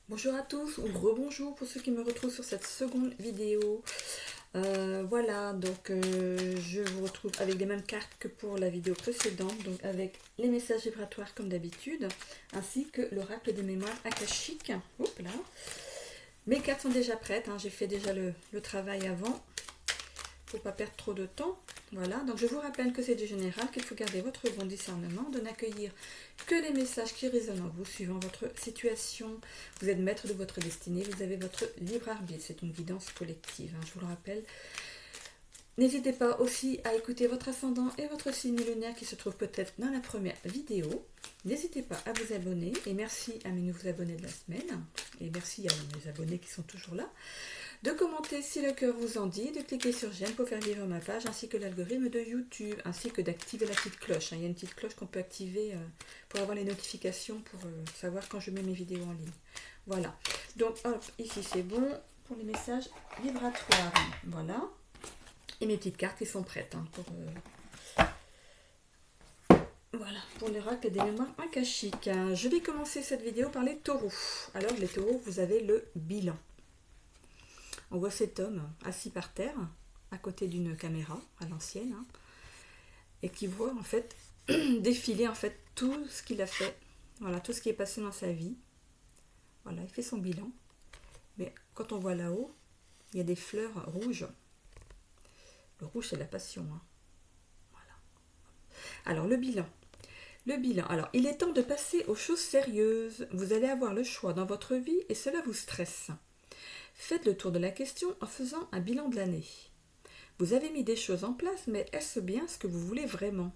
Bonjour à tous, ou rebonjour pour ceux qui me retrouvent sur cette seconde vidéo. Voilà, donc je vous retrouve avec les mêmes cartes que pour la vidéo précédente, donc avec les messages vibratoires comme d'habitude, ainsi que l'oracle des mémoires akashiques. Hop là. Mes cartes sont déjà prêtes, hein, j'ai fait déjà le travail avant, pour ne pas perdre trop de temps. Voilà, donc je vous rappelle que c'est du général, qu'il faut garder votre bon discernement, de n'accueillir que les messages qui résonnent en vous, suivant votre situation. Vous êtes maître de votre destinée, vous avez votre libre arbitre, c'est une guidance collective, hein, je vous le rappelle. N'hésitez pas aussi à écouter votre ascendant et votre signe lunaire qui se trouve peut-être dans la première vidéo. N'hésitez pas à vous abonner, et merci à mes nouveaux abonnés de la semaine, et merci à mes abonnés qui sont toujours là. De commenter si le cœur vous en dit, de cliquer sur j'aime pour faire vivre ma page, ainsi que l'algorithme de YouTube, ainsi que d'activer la petite cloche. Il y a une petite cloche qu'on peut activer pour avoir les notifications, pour savoir quand je mets mes vidéos en ligne. Voilà. Donc hop, ici c'est bon pour les messages vibratoires. Voilà. Et mes petites cartes qui sont prêtes voilà, pour l'oracle des mémoires akashiques. Je vais commencer cette vidéo par les taureaux. Alors les taureaux, vous avez le bilan. On voit cet homme assis par terre, à côté d'une caméra, à l'ancienne, hein, et qui voit en fait défiler en fait tout ce qu'il a fait, voilà, tout ce qui est passé dans sa vie. Voilà, il fait son bilan. Mais quand on voit là-haut, il y a des fleurs rouges. Le rouge, c'est la passion. Hein. Voilà. Alors, le bilan. Le bilan. Alors, il est temps de passer aux choses sérieuses. Vous allez avoir le choix dans votre vie et cela vous stresse. Faites le tour de la question en faisant un bilan de l'année. Vous avez mis des choses en place, mais est-ce bien ce que vous voulez vraiment?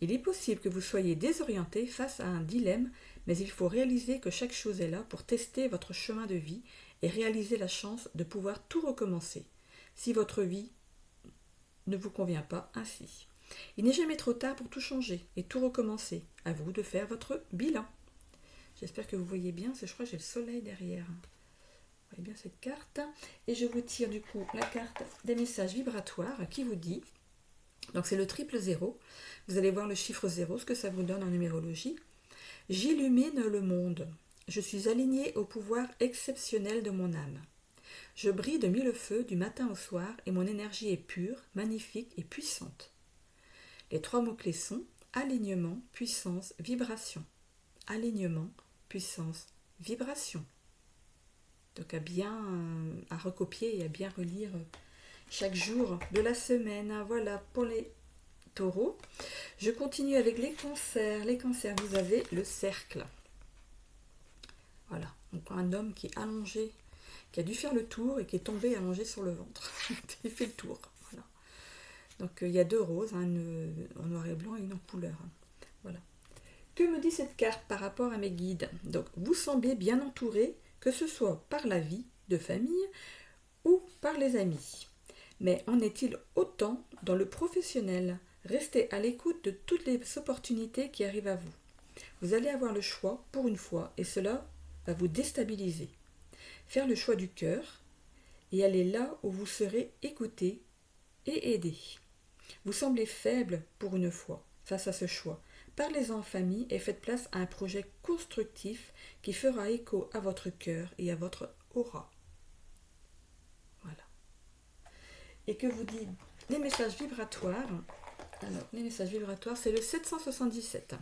Il est possible que vous soyez désorienté face à un dilemme, mais il faut réaliser que chaque chose est là pour tester votre chemin de vie et réaliser la chance de pouvoir tout recommencer, si votre vie ne vous convient pas ainsi. Il n'est jamais trop tard pour tout changer et tout recommencer. À vous de faire votre bilan. J'espère que vous voyez bien, je crois que j'ai le soleil derrière. Vous voyez bien cette carte. Et je vous tire du coup la carte des messages vibratoires qui vous dit, donc c'est le triple zéro, vous allez voir le chiffre 0, ce que ça vous donne en numérologie. J'illumine le monde. Je suis aligné au pouvoir exceptionnel de mon âme. Je brille de mille feux du matin au soir et mon énergie est pure, magnifique et puissante. Les trois mots-clés sont alignement, puissance, vibration. Alignement, puissance, vibration. Donc à recopier et à bien relire chaque jour de la semaine. Voilà pour les taureaux. Je continue avec les cancers. Les cancers, vous avez le cercle. Voilà, donc un homme qui est allongé, qui a dû faire le tour et qui est tombé allongé sur le ventre. Il fait le tour. Voilà. Donc il y a deux roses, hein, une en noir et blanc et une en couleur. Voilà. Que me dit cette carte par rapport à mes guides? Donc vous semblez bien entouré, que ce soit par la vie de famille ou par les amis. Mais en est-il autant dans le professionnel? Restez à l'écoute de toutes les opportunités qui arrivent à vous. Vous allez avoir le choix pour une fois et cela va vous déstabiliser. Faire le choix du cœur et aller là où vous serez écouté et aidé. Vous semblez faible pour une fois face à ce choix. Parlez-en en famille et faites place à un projet constructif qui fera écho à votre cœur et à votre aura. Voilà. Et que vous dit les messages vibratoires? Alors, les messages vibratoires, c'est le 777.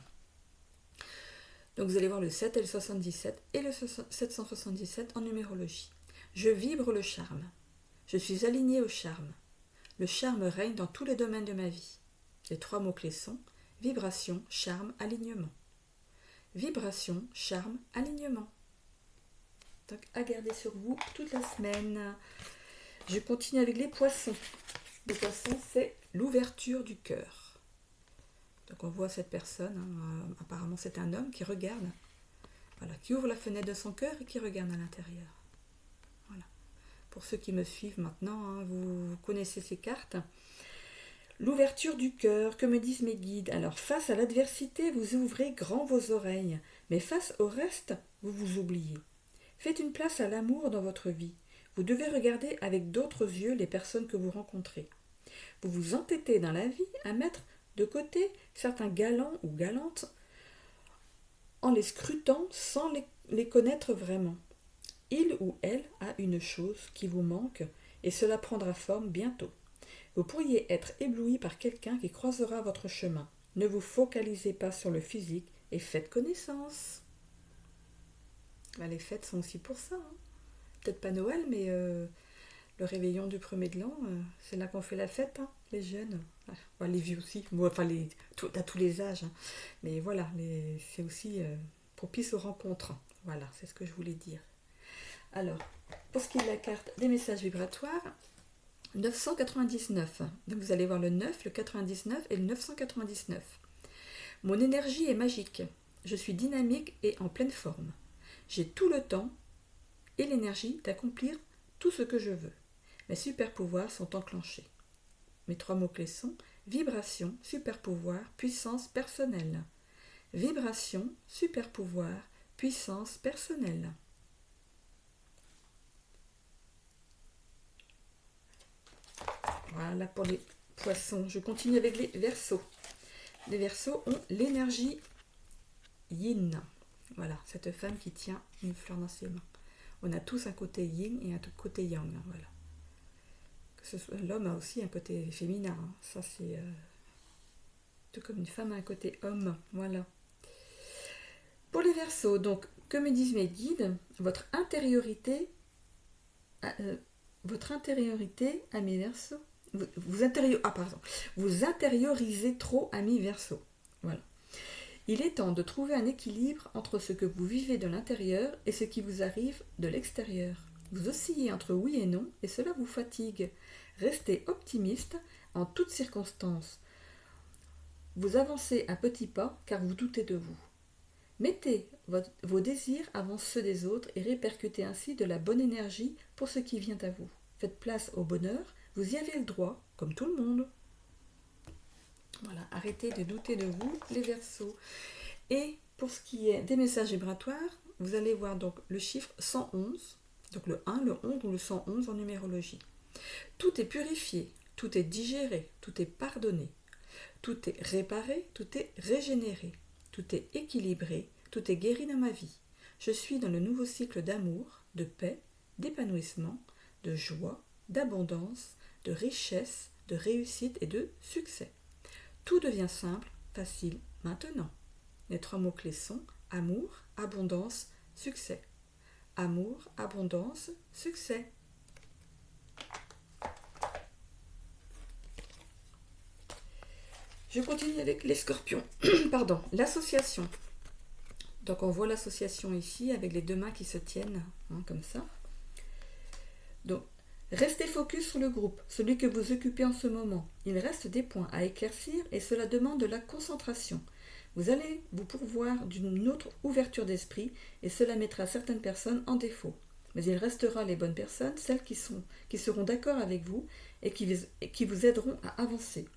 Donc vous allez voir le 7 et le 77 et le 777 en numérologie. Je vibre le charme. Je suis aligné au charme. Le charme règne dans tous les domaines de ma vie. Les trois mots-clés sont vibration, charme, alignement. Vibration, charme, alignement. Donc à garder sur vous toute la semaine. Je continue avec les poissons. Les poissons, c'est l'ouverture du cœur. Donc on voit cette personne, hein, apparemment c'est un homme qui regarde, voilà, qui ouvre la fenêtre de son cœur et qui regarde à l'intérieur. Voilà. Pour ceux qui me suivent maintenant, hein, vous connaissez ces cartes. L'ouverture du cœur, que me disent mes guides? Alors face à l'adversité, vous ouvrez grand vos oreilles, mais face au reste, vous vous oubliez. Faites une place à l'amour dans votre vie. Vous devez regarder avec d'autres yeux les personnes que vous rencontrez. Vous vous entêtez dans la vie à mettre de côté certains galants ou galantes en les scrutant sans les connaître vraiment. Il ou elle a une chose qui vous manque et cela prendra forme bientôt. Vous pourriez être ébloui par quelqu'un qui croisera votre chemin. Ne vous focalisez pas sur le physique et faites connaissance. Ben, les fêtes sont aussi pour ça. Hein. Peut-être pas Noël, mais le réveillon du 1er de l'an, c'est là qu'on fait la fête, hein, les jeunes. Enfin, les vieux aussi, enfin à tous les âges. Hein. Mais voilà, c'est aussi propice aux rencontres. Voilà, c'est ce que je voulais dire. Alors, pour ce qui est de la carte des messages vibratoires, 999. Donc vous allez voir le 9, le 99 et le 999. Mon énergie est magique. Je suis dynamique et en pleine forme. J'ai tout le temps et l'énergie d'accomplir tout ce que je veux. Mes super pouvoirs sont enclenchés. Mes 3 mots-clés sont vibration, super pouvoir, puissance personnelle. Vibration, super pouvoir, puissance personnelle. Voilà pour les poissons. Je continue avec les Verseaux. Les Verseaux ont l'énergie yin. Voilà, cette femme qui tient une fleur dans ses mains. On a tous un côté yin et un côté yang. Voilà. L'homme a aussi un côté féminin. Hein. Ça, c'est tout comme une femme a un côté homme. Voilà. Pour les Verseaux, donc, que me disent mes guides, votre intériorité à mes Verseaux. Vous intériorisez trop, amis Verseaux. Voilà. Il est temps de trouver un équilibre entre ce que vous vivez de l'intérieur et ce qui vous arrive de l'extérieur. Vous oscillez entre oui et non et cela vous fatigue. Restez optimiste en toutes circonstances. Vous avancez à petits pas car vous doutez de vous. Mettez vos désirs avant ceux des autres et répercutez ainsi de la bonne énergie pour ce qui vient à vous. Faites place au bonheur, vous y avez le droit, comme tout le monde. Voilà, arrêtez de douter de vous, les Verseaux. Et pour ce qui est des messages vibratoires, vous allez voir donc le chiffre 111, donc le 1, le 11 ou le 111 en numérologie. Tout est purifié, tout est digéré, tout est pardonné, tout est réparé, tout est régénéré, tout est équilibré, tout est guéri dans ma vie. Je suis dans le nouveau cycle d'amour, de paix, d'épanouissement, de joie, d'abondance, de richesse, de réussite et de succès. Tout devient simple, facile, maintenant. Les 3 mots-clés sont amour, abondance, succès. Amour, abondance, succès. Je continue avec les Scorpions. Pardon, l'association. Donc on voit l'association ici avec les 2 mains qui se tiennent, hein, comme ça. Donc, restez focus sur le groupe, celui que vous occupez en ce moment. Il reste des points à éclaircir et cela demande de la concentration. Vous allez vous pourvoir d'une autre ouverture d'esprit et cela mettra certaines personnes en défaut. Mais il restera les bonnes personnes, celles qui seront d'accord avec vous et qui vous aideront à avancer.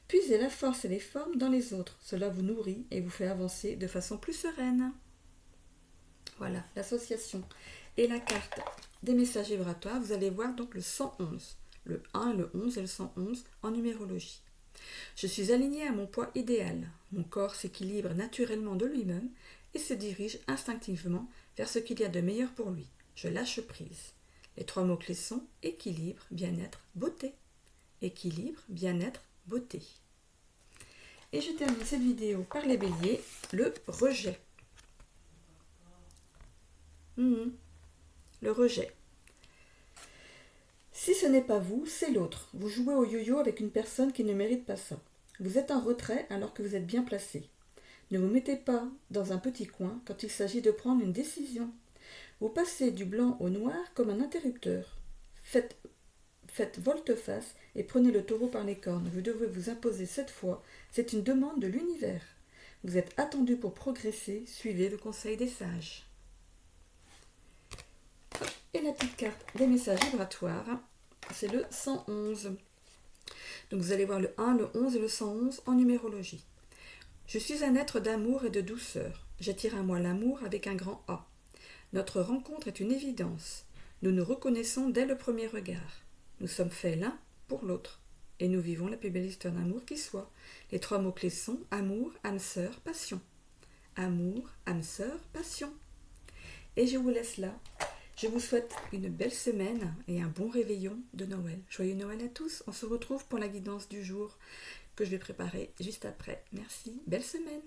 Puisez la force et les formes dans les autres. Cela vous nourrit et vous fait avancer de façon plus sereine. Voilà, l'association. Et la carte des messages vibratoires, vous allez voir donc le 111. Le 1, le 11 et le 111 en numérologie. Je suis alignée à mon poids idéal. Mon corps s'équilibre naturellement de lui-même et se dirige instinctivement vers ce qu'il y a de meilleur pour lui. Je lâche prise. Les 3 mots-clés sont équilibre, bien-être, beauté. Équilibre, bien-être, beauté. Et je termine cette vidéo par les béliers, le rejet. Le rejet. Si ce n'est pas vous, c'est l'autre. Vous jouez au yo-yo avec une personne qui ne mérite pas ça. Vous êtes en retrait alors que vous êtes bien placé. Ne vous mettez pas dans un petit coin quand il s'agit de prendre une décision. Vous passez du blanc au noir comme un interrupteur. Faites volte-face et prenez le taureau par les cornes. Vous devez vous imposer cette fois. C'est une demande de l'univers. Vous êtes attendu pour progresser. Suivez le conseil des sages. Et la petite carte des messages vibratoires, c'est le 111. Donc vous allez voir le 1, le 11 et le 111 en numérologie. Je suis un être d'amour et de douceur. J'attire à moi l'amour avec un grand A. Notre rencontre est une évidence. Nous nous reconnaissons dès le premier regard. Nous sommes faits l'un pour l'autre. Et nous vivons la plus belle histoire d'amour qui soit. Les 3 mots-clés sont amour, âme sœur, passion. Amour, âme sœur, passion. Et je vous laisse là. Je vous souhaite une belle semaine et un bon réveillon de Noël. Joyeux Noël à tous. On se retrouve pour la guidance du jour que je vais préparer juste après. Merci. Belle semaine.